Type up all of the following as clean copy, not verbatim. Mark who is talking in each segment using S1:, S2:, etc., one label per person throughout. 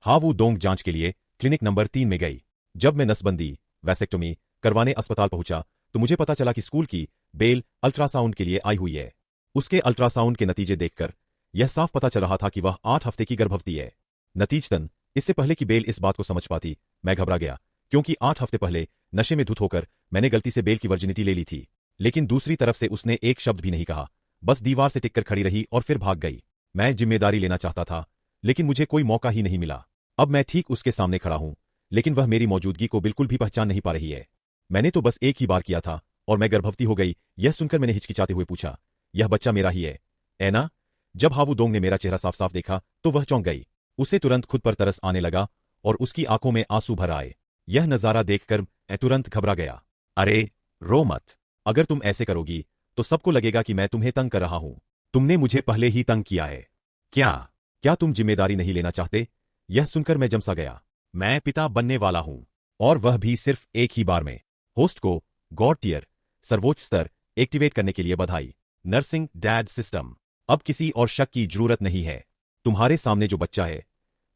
S1: हावू दोंग जांच के लिए क्लिनिक नंबर 3 में गई। जब मैं नसबंदी वैसेक्टोमी करवाने अस्पताल पहुंचा तो मुझे पता चला कि स्कूल की बेल अल्ट्रासाउंड के लिए आई हुई है। उसके अल्ट्रासाउंड के नतीजे देखकर यह साफ पता चल रहा था कि वह 8 हफ्ते की गर्भवती है। नतीजतन इससे पहले कि बेल इस बात को समझ पाती, मैं घबरा गया, क्योंकि 8 हफ्ते पहले नशे में धुत होकर मैंने गलती से बेल की वर्जिनिटी ले ली थी। लेकिन दूसरी तरफ से उसने एक शब्द भी नहीं कहा, बस दीवार से टिककर खड़ी रही और फिर भाग गई। मैं जिम्मेदारी लेना चाहता था, लेकिन मुझे कोई मौका ही नहीं मिला। अब मैं ठीक उसके सामने खड़ा हूं, लेकिन वह मेरी मौजूदगी को बिल्कुल भी पहचान नहीं पा रही है। मैंने तो बस एक ही बार किया था और मैं गर्भवती हो गई। यह सुनकर मैंने हिचकिचाते हुए पूछा, यह बच्चा मेरा ही है ना? जब हावू दोंग ने मेरा चेहरा साफ साफ देखा तो वह चौंक गई। उसे तुरंत खुद पर तरस आने लगा और उसकी आंखों में आंसू भर आए। यह नजारा देखकर मैं तुरंत घबरा गया। अरे, रो मत। अगर तुम ऐसे करोगी तो सबको लगेगा कि मैं तुम्हें तंग कर रहा हूं। तुमने मुझे पहले ही तंग किया है। क्या क्या तुम जिम्मेदारी नहीं लेना चाहते? यह सुनकर मैं जमसा गया। मैं पिता बनने वाला हूं, और वह भी सिर्फ एक ही बार में। होस्ट को गॉड टियर सर्वोच्च स्तर एक्टिवेट करने के लिए बधाई। Nursing dad system. अब किसी और शक की जरूरत नहीं है। तुम्हारे सामने जो बच्चा है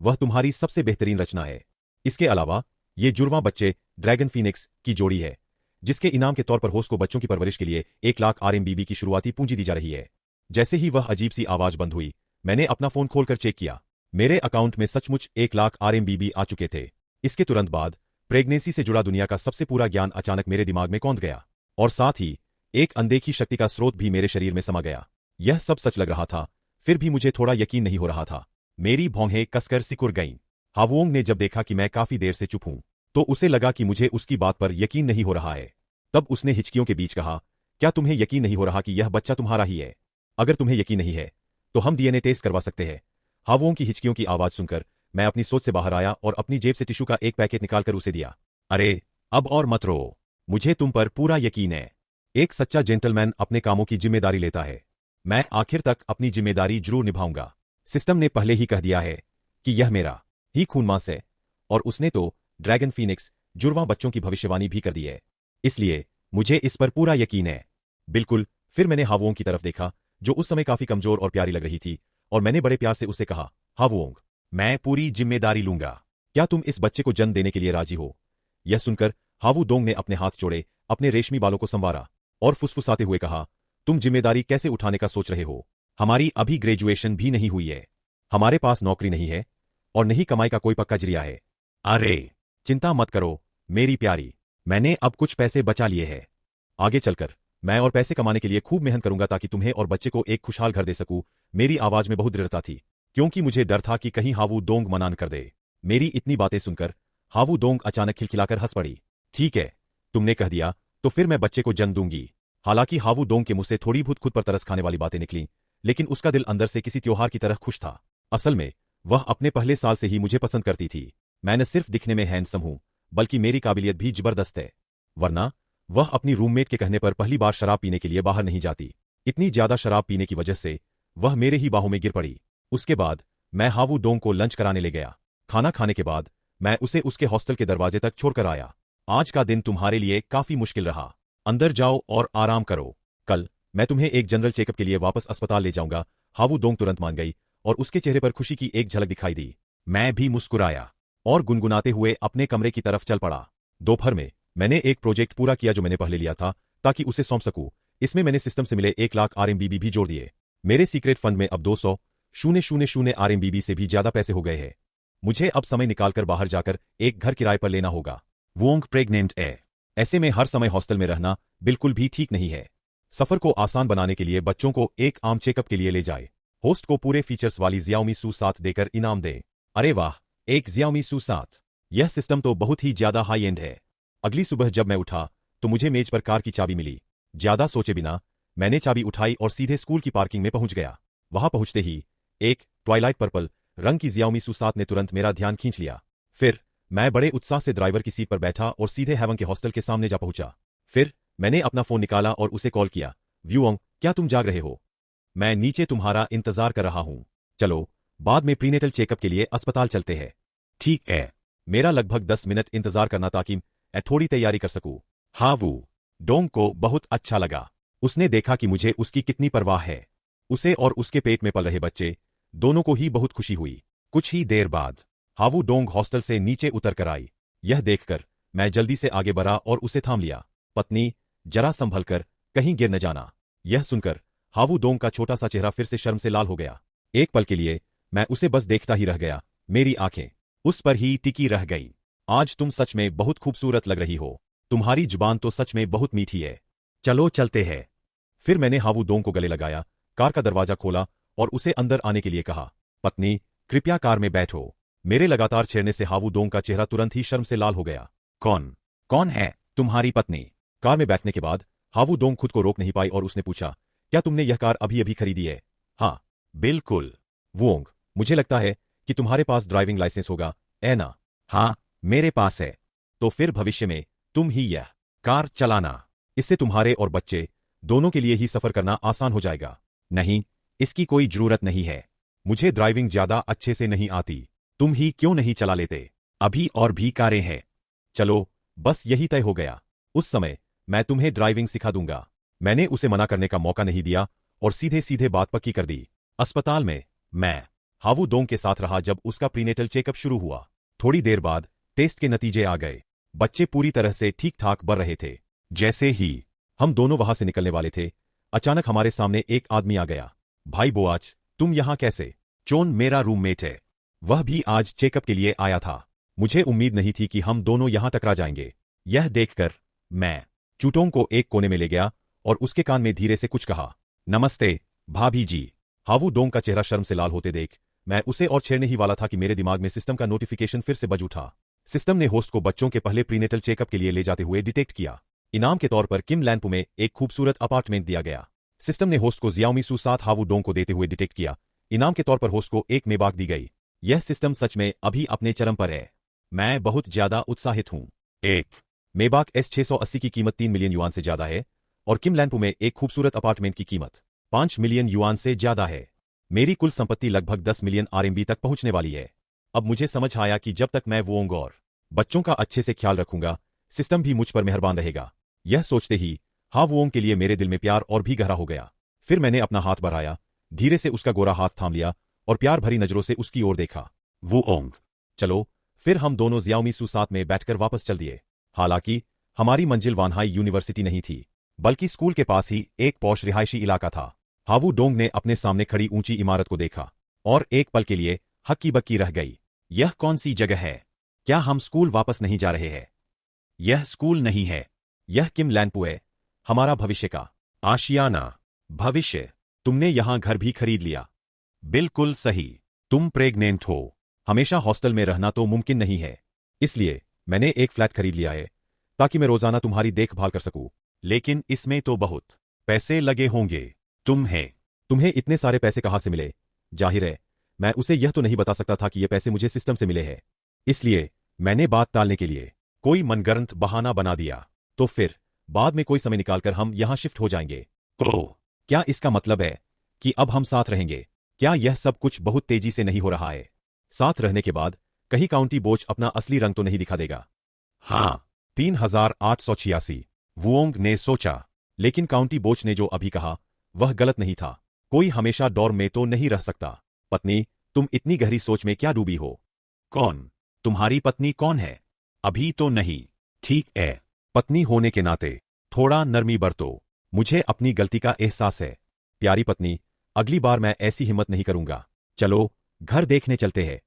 S1: वह तुम्हारी सबसे बेहतरीन रचना है। इसके अलावा ये जुड़वां बच्चे ड्रैगन फीनिक्स की जोड़ी है, जिसके इनाम के तौर पर होस्ट को बच्चों की परवरिश के लिए 1 लाख RMBB की शुरुआती पूंजी दी जा रही है। जैसे ही वह अजीब सी आवाज बंद हुई, मैंने अपना फोन खोलकर चेक किया। मेरे अकाउंट में सचमुच 1 लाख RMBB आ चुके थे। इसके तुरंत बाद प्रेगनेंसी से जुड़ा दुनिया का सबसे पूरा ज्ञान अचानक मेरे दिमाग में कौंध गया, और साथ ही एक अनदेखी शक्ति का स्रोत भी मेरे शरीर में समा गया। यह सब सच लग रहा था, फिर भी मुझे थोड़ा यकीन नहीं हो रहा था। मेरी भौंहें कसकर सिकुड़ गईं। हावुओंग ने जब देखा कि मैं काफी देर से चुप हूं, तो उसे लगा कि मुझे उसकी बात पर यकीन नहीं हो रहा है। तब उसने हिचकियों के बीच कहा, क्या तुम्हें यकीन नहीं हो रहा कि यह बच्चा तुम्हारा ही है? अगर तुम्हें यकीन नहीं है तो हम DNA टेस्ट करवा सकते हैं। हावुओंग की हिचकियों की आवाज सुनकर मैं अपनी सोच से बाहर आया और अपनी जेब से टिश्यू का एक पैकेट निकालकर उसे दिया। अरे, अब और मत रो, मुझे तुम पर पूरा यकीन है। एक सच्चा जेंटलमैन अपने कामों की जिम्मेदारी लेता है। मैं आखिर तक अपनी जिम्मेदारी जरूर निभाऊंगा। सिस्टम ने पहले ही कह दिया है कि यह मेरा ही खून-मांस है, और उसने तो ड्रैगन फीनिक्स जुड़वां बच्चों की भविष्यवाणी भी कर दी है, इसलिए मुझे इस पर पूरा यकीन है। बिल्कुल। फिर मैंने हावुओंग की तरफ देखा, जो उस समय काफी कमजोर और प्यारी लग रही थी, और मैंने बड़े प्यार से उससे कहा, हावुओंग, मैं पूरी जिम्मेदारी लूंगा। क्या तुम इस बच्चे को जन्म देने के लिए राजी हो? यह सुनकर हावू दोंग ने अपने हाथ जोड़े, अपने रेशमी बालों को संवारा और फुसफुसाते हुए कहा, तुम जिम्मेदारी कैसे उठाने का सोच रहे हो? हमारी अभी ग्रेजुएशन भी नहीं हुई है, हमारे पास नौकरी नहीं है, और नहीं कमाई का कोई पक्का जरिया है। अरे, चिंता मत करो मेरी प्यारी, मैंने अब कुछ पैसे बचा लिए हैं। आगे चलकर मैं और पैसे कमाने के लिए खूब मेहनत करूंगा ताकि तुम्हें और बच्चे को एक खुशहाल घर दे सकूं। मेरी आवाज में बहुत दृढ़ता थी, क्योंकि मुझे डर था कि कहीं हावू दोंग मना न कर दे। मेरी इतनी बातें सुनकर हावू दोंग अचानक खिलखिलाकर हंस पड़ी। ठीक है, तुमने कह दिया तो फिर मैं बच्चे को जन्म दूंगी। हालांकि हावू दोंग के मुंह से थोड़ी बहुत खुद पर तरस खाने वाली बातें निकलीं, लेकिन उसका दिल अंदर से किसी त्योहार की तरह खुश था। असल में वह अपने पहले साल से ही मुझे पसंद करती थी। मैं न सिर्फ दिखने में हैंडसम हूं, बल्कि मेरी काबिलियत भी जबरदस्त है। वरना वह अपनी रूममेट के कहने पर पहली बार शराब पीने के लिए बाहर नहीं जाती। इतनी ज्यादा शराब पीने की वजह से वह मेरे ही बाहों में गिर पड़ी। उसके बाद मैं हावू दोंग को लंच कराने ले गया। खाना खाने के बाद मैं उसे उसके हॉस्टल के दरवाजे तक छोड़कर आया। आज का दिन तुम्हारे लिए काफी मुश्किल रहा, अंदर जाओ और आराम करो। कल मैं तुम्हें एक जनरल चेकअप के लिए वापस अस्पताल ले जाऊंगा। हावू दोंग तुरंत मान गई और उसके चेहरे पर खुशी की एक झलक दिखाई दी। मैं भी मुस्कुराया और गुनगुनाते हुए अपने कमरे की तरफ चल पड़ा। दोपहर में मैंने एक प्रोजेक्ट पूरा किया जो मैंने पहले लिया था, ताकि उसे सौंप सकूं। इसमें मैंने सिस्टम से मिले 1 लाख RMBB भी जोड़ दिए। मेरे सीक्रेट फंड में अब 200,000 RMBB से भी ज्यादा पैसे हो गए हैं। मुझे अब समय निकालकर बाहर जाकर एक घर किराए पर लेना होगा। वोंग प्रेग्नेंट है, ऐसे में हर समय हॉस्टल में रहना बिल्कुल भी ठीक नहीं है। सफर को आसान बनाने के लिए बच्चों को एक आम चेकअप के लिए ले जाए। होस्ट को पूरे फीचर्स वाली Xiaomi Su 7 देकर इनाम दे। अरे वाह, एक Xiaomi Su 7! यह सिस्टम तो बहुत ही ज्यादा हाई एंड है। अगली सुबह जब मैं उठा तो मुझे मेज पर कार की चाबी मिली। ज्यादा सोचे बिना मैंने चाबी उठाई और सीधे स्कूल की पार्किंग में पहुंच गया। वहां पहुंचते ही एक ट्वाइलाइट पर्पल रंग की Xiaomi Su 7 ने तुरंत मेरा ध्यान खींच लिया। फिर मैं बड़े उत्साह से ड्राइवर की सीट पर बैठा और सीधे हेवन के हॉस्टल के सामने जा पहुंचा। फिर मैंने अपना फोन निकाला और उसे कॉल किया। व्यूओंग, क्या तुम जाग रहे हो? मैं नीचे तुम्हारा इंतजार कर रहा हूं। चलो बाद में प्रीनेटल चेकअप के लिए अस्पताल चलते हैं। ठीक है। मेरा लगभग 10 मिनट इंतजार करना ताकि मैं थोड़ी तैयारी कर सकूं। हावू डोंग को बहुत अच्छा लगा। उसने देखा कि मुझे उसकी कितनी परवाह है। उसे और उसके पेट में पल रहे बच्चे दोनों को ही बहुत खुशी हुई। कुछ ही देर बाद हावू डोंग हॉस्टल से नीचे उतर कर आई। यह देखकर मैं जल्दी से आगे बढ़ा और उसे थाम लिया। पत्नी, जरा संभल कर, कहीं गिर न जाना। यह सुनकर हावू डोंग का छोटा सा चेहरा फिर से शर्म से लाल हो गया। एक पल के लिए मैं उसे बस देखता ही रह गया। मेरी आंखें उस पर ही टिकी रह गई। आज तुम सच में बहुत खूबसूरत लग रही हो। तुम्हारी जुबान तो सच में बहुत मीठी है। चलो चलते हैं। फिर मैंने हावू डोंग को गले लगाया, कार का दरवाजा खोला और उसे अंदर आने के लिए कहा। पत्नी, कृपया कार में बैठो। मेरे लगातार छेड़ने से हावू डोंग का चेहरा तुरंत ही शर्म से लाल हो गया। कौन है तुम्हारी पत्नी? कार में बैठने के बाद हावू डोंग खुद को रोक नहीं पाई और उसने पूछा, क्या तुमने यह कार अभी अभी खरीदी है? हाँ, बिल्कुल। वोंग, मुझे लगता है कि तुम्हारे पास ड्राइविंग लाइसेंस होगा, है ना? हाँ, मेरे पास है। तो फिर भविष्य में तुम ही यह कार चलाना। इससे तुम्हारे और बच्चे दोनों के लिए ही सफर करना आसान हो जाएगा। नहीं, इसकी कोई जरूरत नहीं है। मुझे ड्राइविंग ज्यादा अच्छे से नहीं आती। तुम ही क्यों नहीं चला लेते? अभी और भी कारें हैं। चलो, बस यही तय हो गया। उस समय मैं तुम्हें ड्राइविंग सिखा दूंगा। मैंने उसे मना करने का मौका नहीं दिया और सीधे सीधे बात पक्की कर दी। अस्पताल में मैं हावू डोंग के साथ रहा जब उसका प्रीनेटल चेकअप शुरू हुआ। थोड़ी देर बाद टेस्ट के नतीजे आ गए। बच्चे पूरी तरह से ठीक ठाक बढ़ रहे थे। जैसे ही हम दोनों वहां से निकलने वाले थे, अचानक हमारे सामने एक आदमी आ गया। भाई बोआज, तुम यहां कैसे? चोन मेरा रूममेट है। वह भी आज चेकअप के लिए आया था। मुझे उम्मीद नहीं थी कि हम दोनों यहां टकरा जाएंगे। यह देखकर मैं चूटोंग को एक कोने में ले गया और उसके कान में धीरे से कुछ कहा। नमस्ते भाभी जी। हावू डोंग का चेहरा शर्म से लाल होते देख मैं उसे और छेड़ने ही वाला था कि मेरे दिमाग में सिस्टम का नोटिफिकेशन फिर से बज उठा। सिस्टम ने होस्ट को बच्चों के पहले प्रीनेटल चेकअप के लिए ले जाते हुए डिटेक्ट किया। इनाम के तौर पर किम लैंपू में एक खूबसूरत अपार्टमेंट दिया गया। सिस्टम ने होस्ट को जियाओमी सू 7 हावू डोंग को देते हुए डिटेक्ट किया। इनाम के तौर पर होस्ट को एक मेबाक दी गई। यह सिस्टम सच में अभी अपने चरम पर है। मैं बहुत ज्यादा उत्साहित हूं। एक मेबाक S680 की कीमत 3 मिलियन युआन से ज्यादा है और किम लैंपू में एक खूबसूरत अपार्टमेंट की कीमत 5 मिलियन युआन से ज्यादा है। मेरी कुल संपत्ति लगभग 10 मिलियन RMB तक पहुंचने वाली है। अब मुझे समझ आया कि जब तक मैं वोंग और बच्चों का अच्छे से ख्याल रखूंगा, सिस्टम भी मुझ पर मेहरबान रहेगा। यह सोचते ही हावुओंग के लिए मेरे दिल में प्यार और भी गहरा हो गया। फिर मैंने अपना हाथ बढ़ाया, धीरे से उसका गोरा हाथ थाम लिया और प्यार भरी नजरों से उसकी ओर देखा। वुओंग, चलो। फिर हम दोनों जियाओमी सू 7 में बैठकर वापस चल दिए। हालांकि हमारी मंजिल वानहाई यूनिवर्सिटी नहीं थी, बल्कि स्कूल के पास ही एक पॉश रिहायशी इलाका था। हावू डोंग ने अपने सामने खड़ी ऊंची इमारत को देखा और एक पल के लिए हक्की बक्की रह गई। यह कौन सी जगह है? क्या हम स्कूल वापस नहीं जा रहे हैं? यह स्कूल नहीं है, यह किम लैंपू है, हमारा भविष्य का आशियाना। भविष्य? तुमने यहां घर भी खरीद लिया? बिल्कुल सही। तुम प्रेग्नेंट हो। हमेशा हॉस्टल में रहना तो मुमकिन नहीं है, इसलिए मैंने एक फ्लैट खरीद लिया है ताकि मैं रोजाना तुम्हारी देखभाल कर सकूं। लेकिन इसमें तो बहुत पैसे लगे होंगे। तुम्हें इतने सारे पैसे कहां से मिले? जाहिर है मैं उसे यह तो नहीं बता सकता था कि ये पैसे मुझे सिस्टम से मिले हैं, इसलिए मैंने बात टालने के लिए कोई मनगढ़ंत बहाना बना दिया। तो फिर बाद में कोई समय निकालकर हम यहां शिफ्ट हो जाएंगे। ओह, क्या इसका मतलब है कि अब हम साथ रहेंगे? क्या यह सब कुछ बहुत तेजी से नहीं हो रहा है? साथ रहने के बाद कहीं काउंटी बोझ अपना असली रंग तो नहीं दिखा देगा? हाँ, 3886, वुओंग ने सोचा। लेकिन काउंटी बोझ ने जो अभी कहा वह गलत नहीं था। कोई हमेशा डॉर्म में तो नहीं रह सकता। पत्नी, तुम इतनी गहरी सोच में क्या डूबी हो? कौन? तुम्हारी पत्नी कौन है? अभी तो नहीं। ठीक है, पत्नी होने के नाते थोड़ा नरमी बरतो। मुझे अपनी गलती का एहसास है। प्यारी पत्नी, अगली बार मैं ऐसी हिम्मत नहीं करूंगा। चलो घर देखने चलते हैं।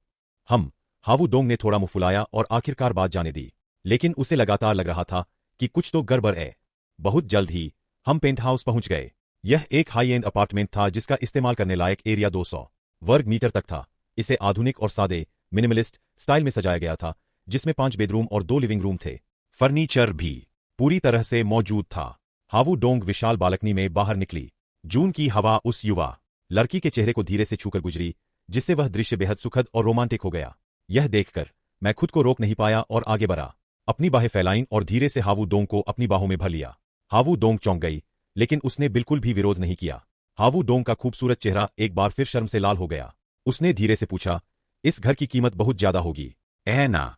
S1: हावू डोंग ने थोड़ा मुंह फुलाया और आखिरकार बात जाने दी, लेकिन उसे लगातार लग रहा था कि कुछ तो गड़बड़ है। बहुत जल्द ही हम पेंट हाउस पहुंच गए। यह एक हाई एंड अपार्टमेंट था जिसका इस्तेमाल करने लायक एरिया 200 वर्ग मीटर तक था। इसे आधुनिक और सादे मिनिमलिस्ट स्टाइल में सजाया गया था, जिसमें 5 बेडरूम और 2 लिविंग रूम थे। फर्नीचर भी पूरी तरह से मौजूद था। हावू डोंग विशाल बालकनी में बाहर निकली। जून की हवा उस युवा लड़की के चेहरे को धीरे से छूकर गुजरी, जिससे वह दृश्य बेहद सुखद और रोमांटिक हो गया। यह देखकर मैं खुद को रोक नहीं पाया और आगे बढ़ा। अपनी बाहें फैलाईं और धीरे से हावू डोंग को अपनी बाहों में भर लिया। हावू डोंग चौंक गई, लेकिन उसने बिल्कुल भी विरोध नहीं किया। हावू डोंग का खूबसूरत चेहरा एक बार फिर शर्म से लाल हो गया। उसने धीरे से पूछा, इस घर की कीमत बहुत ज्यादा होगी, है ना?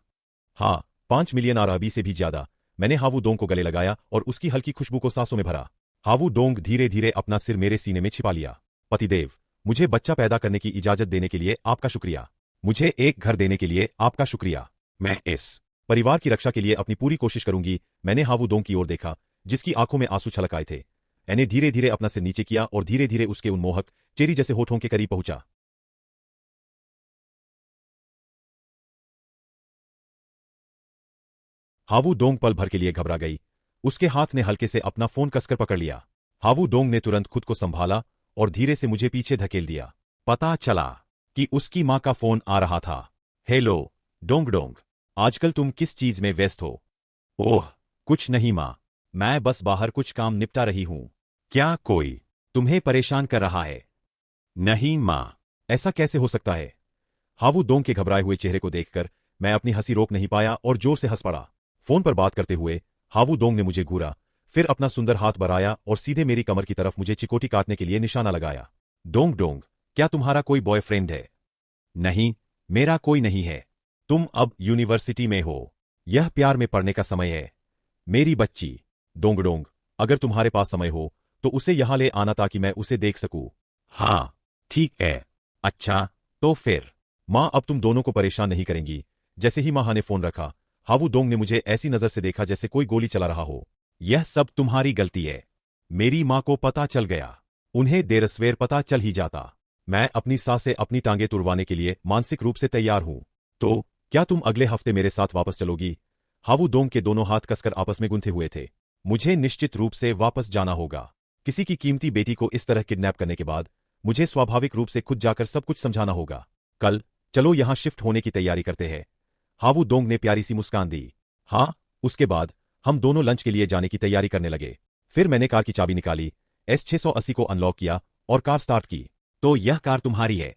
S1: हाँ, 5 मिलियन RMB से भी ज्यादा। मैंने हावू डोंग को गले लगाया और उसकी हल्की खुशबू को सांसों में भरा। हावू डोंग धीरे धीरे अपना सिर मेरे सीने में छिपा लिया। पतिदेव, मुझे बच्चा पैदा करने की इजाजत देने के लिए आपका शुक्रिया। मुझे एक घर देने के लिए आपका शुक्रिया। मैं इस परिवार की रक्षा के लिए अपनी पूरी कोशिश करूंगी। मैंने हावू दोंग की ओर देखा, जिसकी आंखों में आंसू छलक आए थे। मैंने धीरे धीरे अपना सिर नीचे किया और धीरे धीरे उसके उन मोहक चेरी जैसे होठों के करीब पहुंचा। हावू दोंग पल भर के लिए घबरा गई। उसके हाथ ने हल्के से अपना फोन कसकर पकड़ लिया। हावू दोंग ने तुरंत खुद को संभाला और धीरे से मुझे पीछे धकेल दिया। पता चला कि उसकी मां का फोन आ रहा था। हेलो डोंग डोंग, आजकल तुम किस चीज में व्यस्त हो? ओह कुछ नहीं मां, मैं बस बाहर कुछ काम निपटा रही हूं। क्या कोई तुम्हें परेशान कर रहा है? नहीं मां, ऐसा कैसे हो सकता है? हावू दोंग के घबराए हुए चेहरे को देखकर मैं अपनी हंसी रोक नहीं पाया और जोर से हंस पड़ा। फोन पर बात करते हुए हावू दोंग ने मुझे घूरा, फिर अपना सुंदर हाथ बढ़ाया और सीधे मेरी कमर की तरफ मुझे चिकोटी काटने के लिए निशाना लगाया। डोंग डोंग, क्या तुम्हारा कोई बॉयफ्रेंड है? नहीं, मेरा कोई नहीं है। तुम अब यूनिवर्सिटी में हो, यह प्यार में पड़ने का समय है। मेरी बच्ची। डोंग डोंग, अगर तुम्हारे पास समय हो तो उसे यहां ले आना ताकि मैं उसे देख सकूं। हाँ ठीक है। अच्छा तो फिर मां अब तुम दोनों को परेशान नहीं करेंगी। जैसे ही मां ने फोन रखा, हावू दोंग ने मुझे ऐसी नजर से देखा जैसे कोई गोली चला रहा हो। यह सब तुम्हारी गलती है। मेरी मां को पता चल गया, उन्हें देर सवेर पता चल ही जाता। मैं अपनी सांस से अपनी टांगें तुड़वाने के लिए मानसिक रूप से तैयार हूं। तो क्या तुम अगले हफ्ते मेरे साथ वापस चलोगी? हावू दोंग के दोनों हाथ कसकर आपस में गुंथे हुए थे। मुझे निश्चित रूप से वापस जाना होगा। किसी की कीमती बेटी को इस तरह किडनैप करने के बाद मुझे स्वाभाविक रूप से खुद जाकर सब कुछ समझाना होगा। कल चलो यहां शिफ्ट होने की तैयारी करते हैं। हावू दोंग ने प्यारी सी मुस्कान दी। हाँ, उसके बाद हम दोनों लंच के लिए जाने की तैयारी करने लगे। फिर मैंने कार की चाबी निकाली, S680 को अनलॉक किया और कार स्टार्ट की। तो यह कार तुम्हारी है?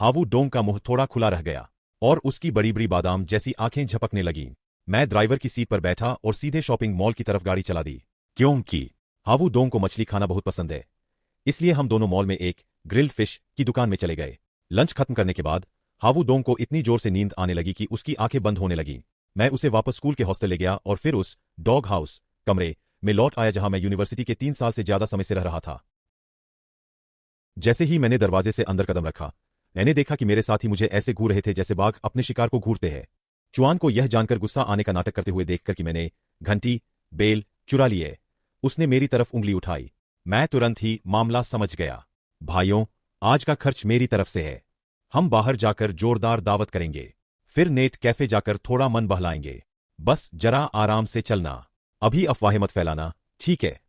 S1: हावू डोंग का मुंह थोड़ा खुला रह गया और उसकी बड़ी बड़ी बादाम जैसी आंखें झपकने लगीं। मैं ड्राइवर की सीट पर बैठा और सीधे शॉपिंग मॉल की तरफ गाड़ी चला दी। क्योंकि हावू डोंग को मछली खाना बहुत पसंद है, इसलिए हम दोनों मॉल में एक ग्रिल्ड फिश की दुकान में चले गए। लंच खत्म करने के बाद हावू डोंग को इतनी जोर से नींद आने लगी कि उसकी आंखें बंद होने लगीं। मैं उसे वापस स्कूल के हॉस्टल ले गया और फिर उस डॉग हाउस कमरे में लौट आया जहां मैं यूनिवर्सिटी के 3 साल से ज्यादा समय से रह रहा था। जैसे ही मैंने दरवाजे से अंदर कदम रखा, मैंने देखा कि मेरे साथी मुझे ऐसे घूर रहे थे जैसे बाघ अपने शिकार को घूरते हैं। चुआन को यह जानकर गुस्सा आने का नाटक करते हुए देखकर कि मैंने घंटी बेल चुरा लिए, उसने मेरी तरफ उंगली उठाई। मैं तुरंत ही मामला समझ गया। भाइयों, आज का खर्च मेरी तरफ से है। हम बाहर जाकर जोरदार दावत करेंगे, फिर नेट कैफे जाकर थोड़ा मन बहलाएंगे। बस जरा आराम से चलना, अभी अफवाहें मत फैलाना, ठीक है?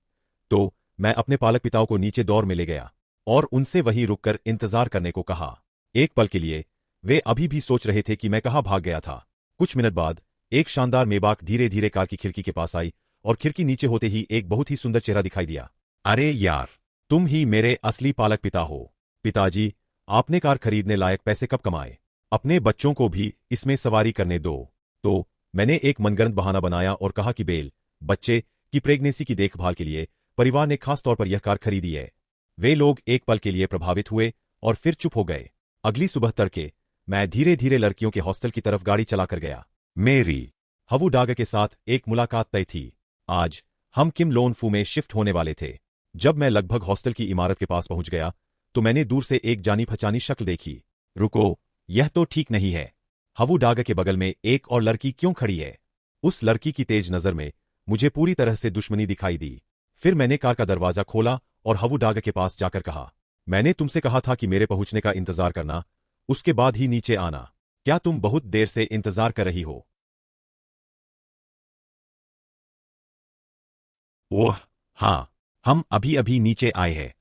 S1: तो मैं अपने पालक पिताओं को नीचे दौर में ले गया और उनसे वहीं रुककर इंतजार करने को कहा। एक पल के लिए वे अभी भी सोच रहे थे कि मैं कहां भाग गया था। कुछ मिनट बाद एक शानदार मेबाक धीरे धीरे कार की खिड़की के पास आई और खिड़की नीचे होते ही एक बहुत ही सुंदर चेहरा दिखाई दिया। अरे यार, तुम ही मेरे असली पालक पिता हो। पिताजी, आपने कार खरीदने लायक पैसे कब कमाए? अपने बच्चों को भी इसमें सवारी करने दो। तो मैंने एक मनगढ़ंत बहाना बनाया और कहा कि बेल बच्चे की प्रेगनेंसी की देखभाल के लिए परिवार ने खास तौर पर यह कार खरीदी है। वे लोग एक पल के लिए प्रभावित हुए और फिर चुप हो गए। अगली सुबह तड़के मैं धीरे धीरे लड़कियों के हॉस्टल की तरफ गाड़ी चलाकर गया। मेरी हावू डोंग के साथ एक मुलाकात तय थी। आज हम किम लोन फू में शिफ्ट होने वाले थे। जब मैं लगभग हॉस्टल की इमारत के पास पहुंच गया तो मैंने दूर से एक जानी पहचानी शक्ल देखी। रुको, यह तो ठीक नहीं है। हावू डोंग के बगल में एक और लड़की क्यों खड़ी है? उस लड़की की तेज नजर में मुझे पूरी तरह से दुश्मनी दिखाई दी। फिर मैंने कार का दरवाजा खोला और हावू डोंग के पास जाकर कहा, मैंने तुमसे कहा था कि मेरे पहुंचने का इंतजार करना, उसके बाद ही नीचे आना। क्या तुम बहुत देर से इंतजार कर रही हो? ओह हाँ, हम अभी अभी नीचे आए हैं।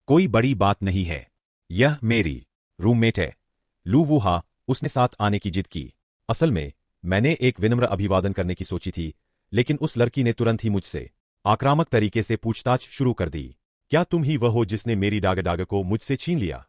S1: कोई बड़ी बात नहीं है। यह मेरी रूममेट है, लू वू हा। उसने साथ आने की जिद की। असल में मैंने एक विनम्र अभिवादन करने की सोची थी, लेकिन उस लड़की ने तुरंत ही मुझसे आक्रामक तरीके से पूछताछ शुरू कर दी। क्या तुम ही वह हो जिसने मेरी डोंग को मुझसे छीन लिया?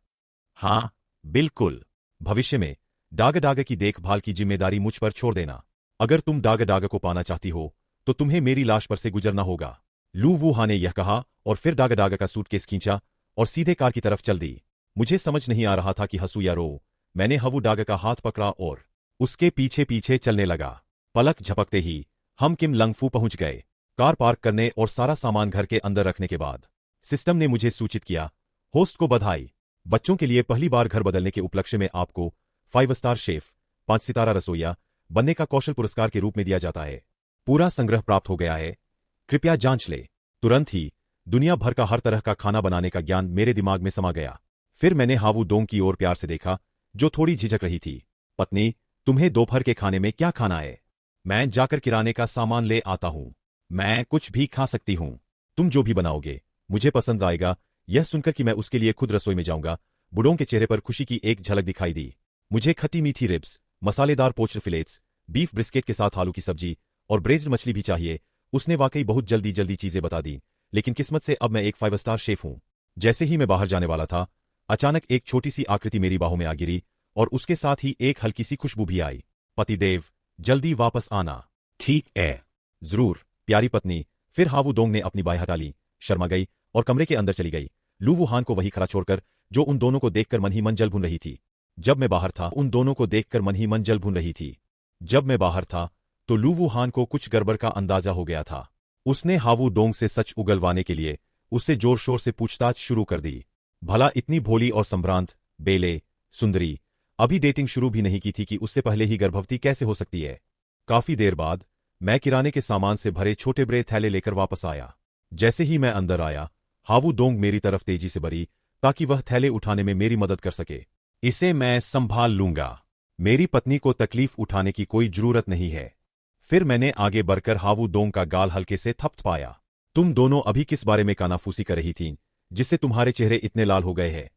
S1: हाँ बिल्कुल। भविष्य में डोंग की देखभाल की जिम्मेदारी मुझ पर छोड़ देना। अगर तुम डोंग को पाना चाहती हो तो तुम्हें मेरी लाश पर से गुजरना होगा। लू वू हा ने यह कहा और फिर डोंग का सूटकेस खींचा और सीधे कार की तरफ चल दी। मुझे समझ नहीं आ रहा था कि हंसू या रो। मैंने हावू डोंग का हाथ पकड़ा और उसके पीछे पीछे चलने लगा। पलक झपकते ही हम किम लंग फू पहुंच गए। कार पार्क करने और सारा सामान घर के अंदर रखने के बाद सिस्टम ने मुझे सूचित किया, होस्ट को बधाई। बच्चों के लिए पहली बार घर बदलने के उपलक्ष्य में आपको 5 स्टार शेफ, 5 सितारा रसोइया बनने का कौशल पुरस्कार के रूप में दिया जाता है। पूरा संग्रह प्राप्त हो गया है, कृपया जांच ले। तुरंत ही दुनिया भर का हर तरह का खाना बनाने का ज्ञान मेरे दिमाग में समा गया। फिर मैंने हावू डोंग की ओर प्यार से देखा, जो थोड़ी झिझक रही थी। पत्नी, तुम्हें दोपहर के खाने में क्या खाना है? मैं जाकर किराने का सामान ले आता हूं। मैं कुछ भी खा सकती हूं। तुम जो भी बनाओगे मुझे पसंद आएगा। यह सुनकर कि मैं उसके लिए खुद रसोई में जाऊंगा, बुडोंग के चेहरे पर खुशी की एक झलक दिखाई दी। मुझे खट्टी मीठी रिब्स, मसालेदार पोच्ड फिलेट्स, बीफ ब्रिस्केट के साथ आलू की सब्जी और ब्रेज्ड मछली भी चाहिए। उसने वाकई बहुत जल्दी जल्दी चीजें बता दी, लेकिन किस्मत से अब मैं एक 5 स्टार शेफ हूं। जैसे ही मैं बाहर जाने वाला था, अचानक एक छोटी सी आकृति मेरी बाहों में आ गिरी और उसके साथ ही एक हल्की सी खुशबू भी आई। पतिदेव, जल्दी वापस आना। ठीक है, जरूर प्यारी पत्नी। फिर हावू डोंग ने अपनी बाहें हटा ली, शर्मा गई और कमरे के अंदर चली गई, लू वुहान को वही खड़ा छोड़कर, जो उन दोनों को देखकर मन ही मन जल भून रही थी। जब मैं बाहर था, उन दोनों को देखकर मन ही मन जल भून रही थी। जब मैं बाहर था तो लू वुहान को कुछ गड़बड़ का अंदाजा हो गया था। उसने हावू डोंग से सच उगलवाने के लिए उससे जोर शोर से पूछताछ शुरू कर दी। भला इतनी भोली और संभ्रांत, बेले, सुंदरी अभी डेटिंग शुरू भी नहीं की थी कि उससे पहले ही गर्भवती कैसे हो सकती है? काफी देर बाद मैं किराने के सामान से भरे छोटे बड़े थैले लेकर वापस आया। जैसे ही मैं अंदर आया, हावू डोंग मेरी तरफ तेजी से बढ़ी ताकि वह थैले उठाने में मेरी मदद कर सके। इसे मैं संभाल लूंगा। मेरी पत्नी को तकलीफ उठाने की कोई जरूरत नहीं है। फिर मैंने आगे बढ़कर हावू डोंग का गाल हल्के से थपथपाया। तुम दोनों अभी किस बारे में कानाफूसी कर रही थीं, जिससे तुम्हारे चेहरे इतने लाल हो गए हैं?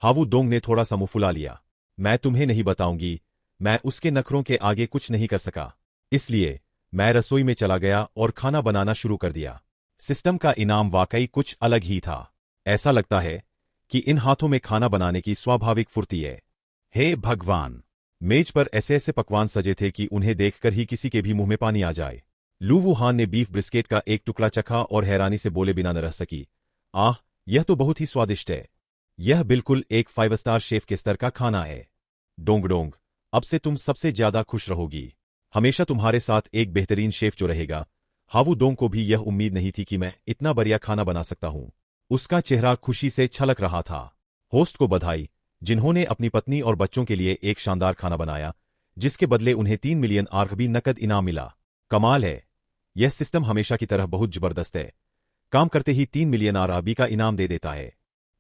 S1: हावू डोंग ने थोड़ा सा मुंह फुला लिया। मैं तुम्हें नहीं बताऊंगी। मैं उसके नखरों के आगे कुछ नहीं कर सका, इसलिए मैं रसोई में चला गया और खाना बनाना शुरू कर दिया। सिस्टम का इनाम वाकई कुछ अलग ही था। ऐसा लगता है कि इन हाथों में खाना बनाने की स्वाभाविक फुर्ती है। हे भगवान! मेज पर ऐसे ऐसे पकवान सजे थे कि उन्हें देखकर ही किसी के भी मुंह में पानी आ जाए। लू वुहान ने बीफ ब्रिस्केट का एक टुकड़ा चखा और हैरानी से बोले बिना न रह सकी, आह, यह तो बहुत ही स्वादिष्ट है। यह बिल्कुल एक 5 स्टार शेफ के स्तर का खाना है। डोंग डोंग, अब से तुम सबसे ज्यादा खुश रहोगी। हमेशा तुम्हारे साथ एक बेहतरीन शेफ जो रहेगा। हावू डोंग को भी यह उम्मीद नहीं थी कि मैं इतना बढ़िया खाना बना सकता हूं। उसका चेहरा खुशी से छलक रहा था। होस्ट को बधाई, जिन्होंने अपनी पत्नी और बच्चों के लिए एक शानदार खाना बनाया, जिसके बदले उन्हें 3 मिलियन आरबी नकद इनाम मिला। कमाल है, यह सिस्टम हमेशा की तरह बहुत जबरदस्त है। काम करते ही 3 मिलियन आरबी का इनाम दे देता है।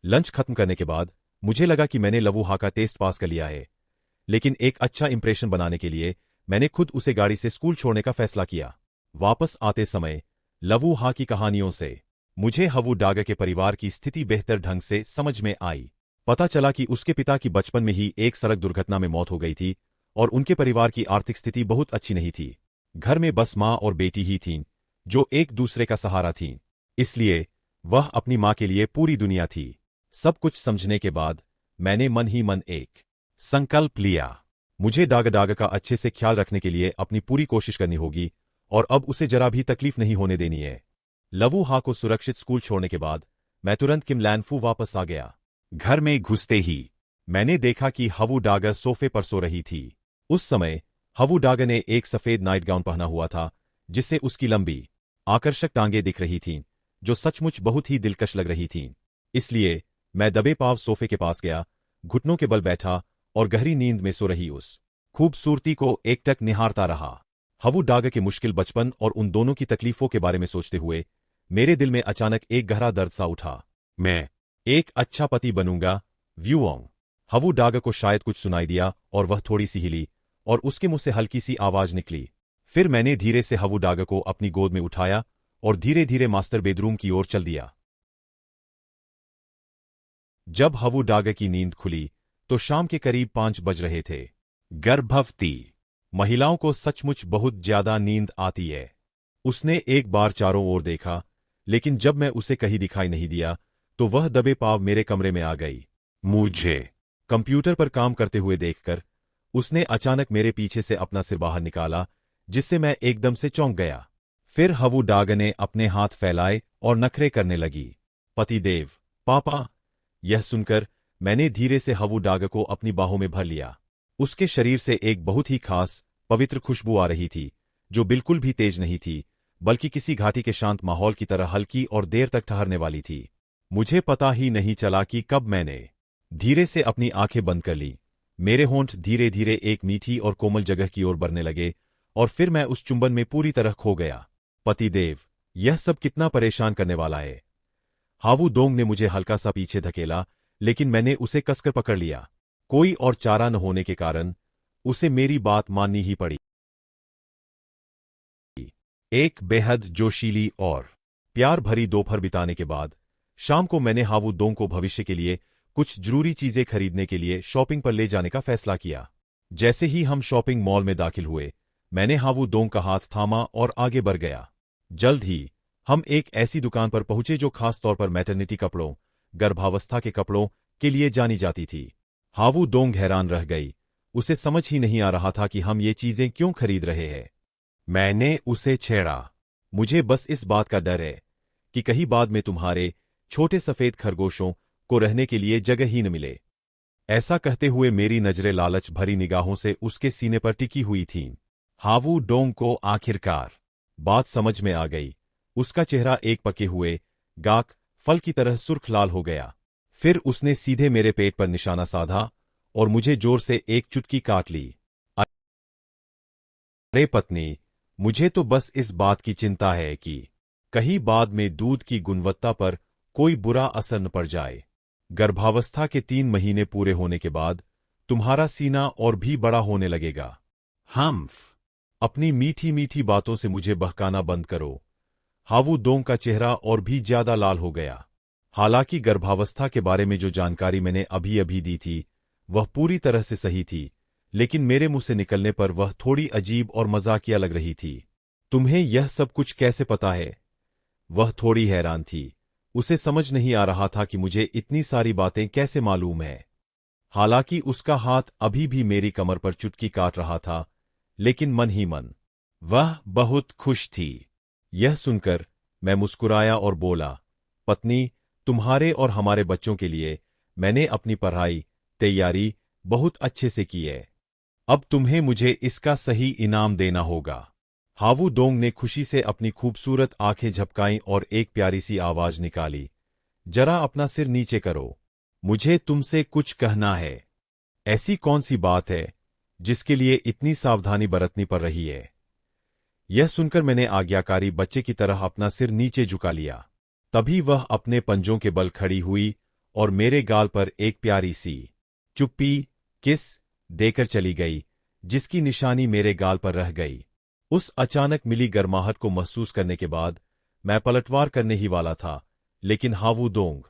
S1: लंच खत्म करने के बाद मुझे लगा कि मैंने लवुहा का टेस्ट पास कर लिया है, लेकिन एक अच्छा इंप्रेशन बनाने के लिए मैंने खुद उसे गाड़ी से स्कूल छोड़ने का फैसला किया। वापस आते समय लवुहा की कहानियों से मुझे हावू डोंग के परिवार की स्थिति बेहतर ढंग से समझ में आई। पता चला कि उसके पिता की बचपन में ही एक सड़क दुर्घटना में मौत हो गई थी और उनके परिवार की आर्थिक स्थिति बहुत अच्छी नहीं थी। घर में बस मां और बेटी ही थीं, जो एक दूसरे का सहारा थीं। इसलिए वह अपनी मां के लिए पूरी दुनिया थी। सब कुछ समझने के बाद मैंने मन ही मन एक संकल्प लिया। मुझे डोंग का अच्छे से ख्याल रखने के लिए अपनी पूरी कोशिश करनी होगी और अब उसे जरा भी तकलीफ नहीं होने देनी है। लवुहा को सुरक्षित स्कूल छोड़ने के बाद मैं तुरंत किम लैनफू वापस आ गया। घर में घुसते ही मैंने देखा कि हावू डोंग सोफे पर सो रही थी। उस समय हावू डोंग ने एक सफेद नाइट गाउन पहना हुआ था, जिससे उसकी लंबी, आकर्षक टांगें दिख रही थीं, जो सचमुच बहुत ही दिलकश लग रही थीं। इसलिए मैं दबे पांव सोफे के पास गया, घुटनों के बल बैठा और गहरी नींद में सो रही उस खूबसूरती को एकटक निहारता रहा। हावू डोंग के मुश्किल बचपन और उन दोनों की तकलीफों के बारे में सोचते हुए मेरे दिल में अचानक एक गहरा दर्द सा उठा। मैं एक अच्छा पति बनूंगा, व्यूओंग। हावू डोंग को शायद कुछ सुनाई दिया और वह थोड़ी सी हिली और उसके मुंह से हल्की सी आवाज निकली। फिर मैंने धीरे से हावू डोंग को अपनी गोद में उठाया और धीरे धीरे मास्टर बेडरूम की ओर चल दिया। जब हावू डोंग की नींद खुली तो शाम के करीब 5 बज रहे थे। गर्भवती महिलाओं को सचमुच बहुत ज्यादा नींद आती है। उसने एक बार चारों ओर देखा, लेकिन जब मैं उसे कहीं दिखाई नहीं दिया तो वह दबे पांव मेरे कमरे में आ गई। मुझे कंप्यूटर पर काम करते हुए देखकर उसने अचानक मेरे पीछे से अपना सिर बाहर निकाला, जिससे मैं एकदम से चौंक गया। फिर हावू डोंग ने अपने हाथ फैलाए और नखरे करने लगी। पतिदेव, पापा। यह सुनकर मैंने धीरे से हावू डोंग को अपनी बाहों में भर लिया। उसके शरीर से एक बहुत ही खास, पवित्र खुशबू आ रही थी, जो बिल्कुल भी तेज नहीं थी, बल्कि किसी घाटी के शांत माहौल की तरह हल्की और देर तक ठहरने वाली थी। मुझे पता ही नहीं चला कि कब मैंने धीरे से अपनी आंखें बंद कर ली। मेरे होंठ धीरे धीरे एक मीठी और कोमल जगह की ओर बढ़ने लगे और फिर मैं उस चुंबन में पूरी तरह खो गया। पतिदेव, यह सब कितना परेशान करने वाला है। हावू दोंग ने मुझे हल्का सा पीछे धकेला, लेकिन मैंने उसे कसकर पकड़ लिया। कोई और चारा न होने के कारण उसे मेरी बात माननी ही पड़ी। एक बेहद जोशीली और प्यार भरी दोपहर बिताने के बाद शाम को मैंने हावू दोंग को भविष्य के लिए कुछ जरूरी चीजें खरीदने के लिए शॉपिंग पर ले जाने का फैसला किया। जैसे ही हम शॉपिंग मॉल में दाखिल हुए, मैंने हावू दोंग का हाथ थामा और आगे बढ़ गया। जल्द ही हम एक ऐसी दुकान पर पहुंचे जो खास तौर पर मैटरनिटी कपड़ों, गर्भावस्था के कपड़ों के लिए जानी जाती थी। हावू दोंग हैरान रह गई। उसे समझ ही नहीं आ रहा था कि हम ये चीजें क्यों खरीद रहे हैं। मैंने उसे छेड़ा। मुझे बस इस बात का डर है कि कहीं बाद में तुम्हारे छोटे सफेद खरगोशों को रहने के लिए जगह ही न मिले। ऐसा कहते हुए मेरी नजरें लालच भरी निगाहों से उसके सीने पर टिकी हुई थीं। हावू डोंग को आखिरकार बात समझ में आ गई। उसका चेहरा एक पके हुए गाक फल की तरह सुर्ख लाल हो गया। फिर उसने सीधे मेरे पेट पर निशाना साधा और मुझे जोर से एक चुटकी काट ली। अरे पत्नी, मुझे तो बस इस बात की चिंता है कि कहीं बाद में दूध की गुणवत्ता पर कोई बुरा असर न पड़ जाए। गर्भावस्था के 3 महीने पूरे होने के बाद तुम्हारा सीना और भी बड़ा होने लगेगा। हम्फ, अपनी मीठी मीठी बातों से मुझे बहकाना बंद करो। हावू दोंग का चेहरा और भी ज्यादा लाल हो गया। हालांकि गर्भावस्था के बारे में जो जानकारी मैंने अभी अभी दी थी वह पूरी तरह से सही थी, लेकिन मेरे मुंह से निकलने पर वह थोड़ी अजीब और मजाकिया लग रही थी। तुम्हें यह सब कुछ कैसे पता है? वह थोड़ी हैरान थी। उसे समझ नहीं आ रहा था कि मुझे इतनी सारी बातें कैसे मालूम है। हालांकि उसका हाथ अभी भी मेरी कमर पर चुटकी काट रहा था, लेकिन मन ही मन वह बहुत खुश थी। यह सुनकर मैं मुस्कुराया और बोला, पत्नी, तुम्हारे और हमारे बच्चों के लिए मैंने अपनी पढ़ाई तैयारी बहुत अच्छे से की है। अब तुम्हें मुझे इसका सही इनाम देना होगा। हावू दोंग ने खुशी से अपनी खूबसूरत आंखें झपकाईं और एक प्यारी सी आवाज निकाली, जरा अपना सिर नीचे करो, मुझे तुमसे कुछ कहना है। ऐसी कौन सी बात है जिसके लिए इतनी सावधानी बरतनी पड़ रही है? यह सुनकर मैंने आज्ञाकारी बच्चे की तरह अपना सिर नीचे झुका लिया। तभी वह अपने पंजों के बल खड़ी हुई और मेरे गाल पर एक प्यारी सी चुप्पी किस देकर चली गई, जिसकी निशानी मेरे गाल पर रह गई। उस अचानक मिली गर्माहट को महसूस करने के बाद मैं पलटवार करने ही वाला था, लेकिन हावू दोंग